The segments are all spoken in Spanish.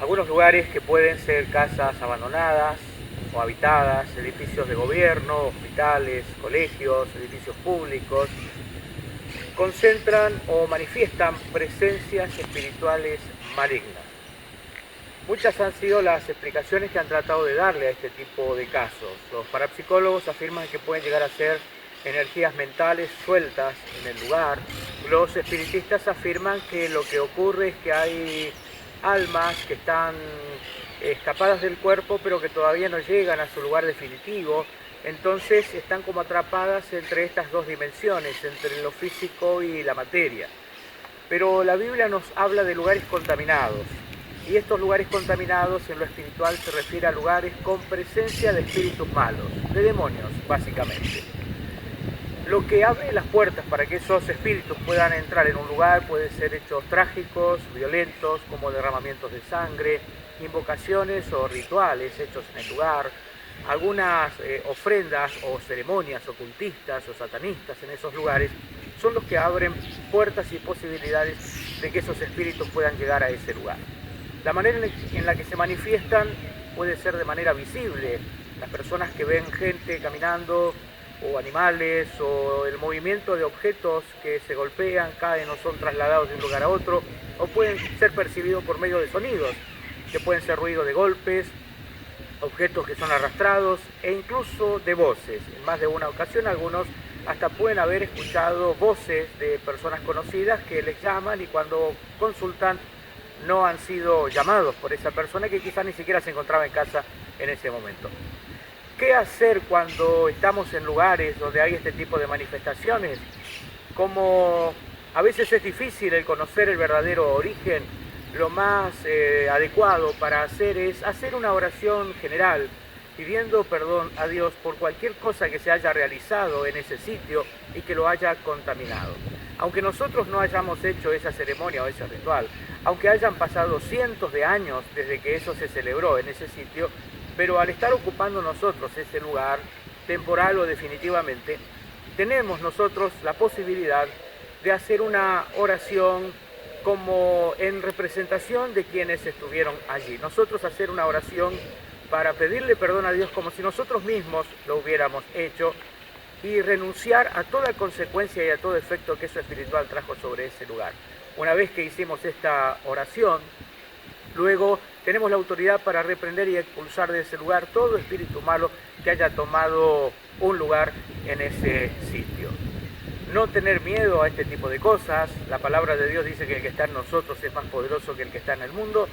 Algunos lugares que pueden ser casas abandonadas o habitadas, edificios de gobierno, hospitales, colegios, edificios públicos, concentran o manifiestan presencias espirituales malignas. Muchas han sido las explicaciones que han tratado de darle a este tipo de casos. Los parapsicólogos afirman que pueden llegar a ser energías mentales sueltas en el lugar. Los espiritistas afirman que lo que ocurre es que hay almas que están escapadas del cuerpo pero que todavía no llegan a su lugar definitivo. Entonces están como atrapadas entre estas dos dimensiones, entre lo físico y la materia. Pero la Biblia nos habla de lugares contaminados. Y estos lugares contaminados en lo espiritual se refiere a lugares con presencia de espíritus malos, de demonios básicamente. Lo que abre las puertas para que esos espíritus puedan entrar en un lugar puede ser hechos trágicos, violentos, como derramamientos de sangre, invocaciones o rituales hechos en el lugar, algunas ofrendas o ceremonias ocultistas o satanistas en esos lugares son los que abren puertas y posibilidades de que esos espíritus puedan llegar a ese lugar. La manera en la que se manifiestan puede ser de manera visible. Las personas que ven gente caminando, o animales, o el movimiento de objetos que se golpean, caen o son trasladados de un lugar a otro, o pueden ser percibidos por medio de sonidos, que pueden ser ruido de golpes, objetos que son arrastrados, e incluso de voces. En más de una ocasión algunos hasta pueden haber escuchado voces de personas conocidas que les llaman y cuando consultan no han sido llamados por esa persona que quizás ni siquiera se encontraba en casa en ese momento. ¿Qué hacer cuando estamos en lugares donde hay este tipo de manifestaciones? Como a veces es difícil el conocer el verdadero origen, lo más adecuado para hacer es hacer una oración general, pidiendo perdón a Dios por cualquier cosa que se haya realizado en ese sitio y que lo haya contaminado. Aunque nosotros no hayamos hecho esa ceremonia o ese ritual, aunque hayan pasado cientos de años desde que eso se celebró en ese sitio, pero al estar ocupando nosotros ese lugar, temporal o definitivamente, tenemos nosotros la posibilidad de hacer una oración como en representación de quienes estuvieron allí. Nosotros hacer una oración para pedirle perdón a Dios como si nosotros mismos lo hubiéramos hecho y renunciar a toda consecuencia y a todo efecto que eso espiritual trajo sobre ese lugar. Una vez que hicimos esta oración, luego tenemos la autoridad para reprender y expulsar de ese lugar todo espíritu malo que haya tomado un lugar en ese sitio. No tener miedo a este tipo de cosas. La palabra de Dios dice que el que está en nosotros es más poderoso que el que está en el mundo.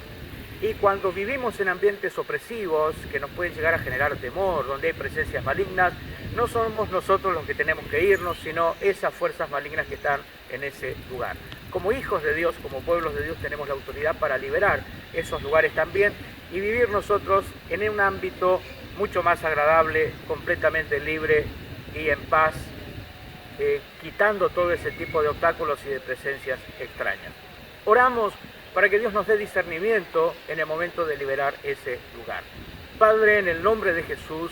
Y cuando vivimos en ambientes opresivos que nos pueden llegar a generar temor, donde hay presencias malignas, no somos nosotros los que tenemos que irnos, sino esas fuerzas malignas que están en ese lugar. Como hijos de Dios, como pueblos de Dios, tenemos la autoridad para liberar esos lugares también y vivir nosotros en un ámbito mucho más agradable, completamente libre y en paz, quitando todo ese tipo de obstáculos y de presencias extrañas. Oramos para que Dios nos dé discernimiento en el momento de liberar ese lugar. Padre, en el nombre de Jesús,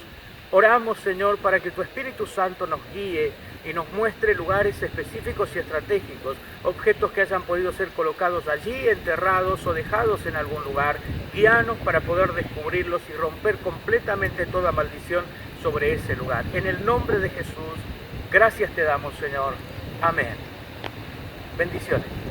oramos, Señor, para que tu Espíritu Santo nos guíe y nos muestre lugares específicos y estratégicos, objetos que hayan podido ser colocados allí, enterrados o dejados en algún lugar. Guíanos para poder descubrirlos y romper completamente toda maldición sobre ese lugar. En el nombre de Jesús, gracias te damos, Señor. Amén. Bendiciones.